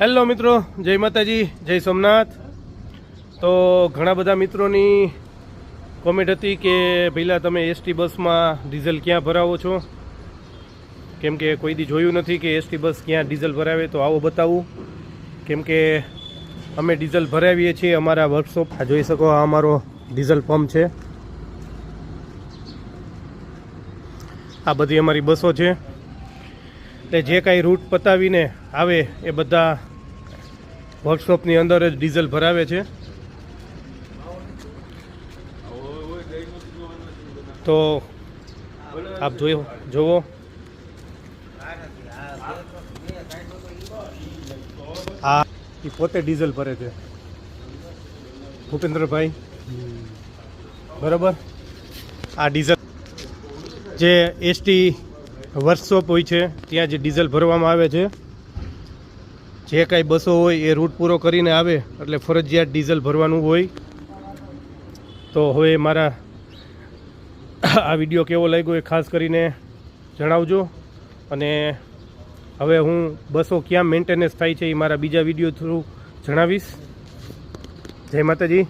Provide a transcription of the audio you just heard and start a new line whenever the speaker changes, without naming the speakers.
Hello મિત્રો, જય માતાજી, જય સોમનાથ। તો ઘણા બધા મિત્રોની કોમેન્ટ હતી કે પહેલાં તમે એસટી બસમાં ડીઝલ ક્યાં ભરાવો છો, કેમ કે કોઈ દી જોયું નથી કે એસટી બસ ક્યાં ડીઝલ ભરાવે। તો આવો બતાવું, કેમ કે અમે ડીઝલ ભરાવીએ છીએ અમારા વર્કશોપ। આ જોઈ શકો, આ અમારો ડીઝલ પંપ છે। આ બધી અમારી બસો છે, એટલે જે કાંઈ રૂટ પતાવીને આવે એ બધા વર્કશોપની અંદર જ ડીઝલ ભરાવે છે। તો આપ જોવો આ પોતે ડીઝલ ભરે છે ભૂપેન્દ્રભાઈ, બરાબર। આ ડીઝલ જે એસટી વર્કશોપ હોય છે ત્યાં જે ડીઝલ ભરવામાં આવે છે, જે કાંઈ બસો હોય એ રૂટ પૂરો કરીને આવે એટલે ફરજિયાત ડીઝલ ભરવાનું હોય। તો હવે મારા આ વિડીયો કેવો લાગ્યો એ ખાસ કરીને જણાવજો, અને હવે હું બસો ક્યાં મેન્ટેનન્સ થાય છે એ મારા બીજા વિડીયો થ્રુ જણાવીશ। જય માતાજી।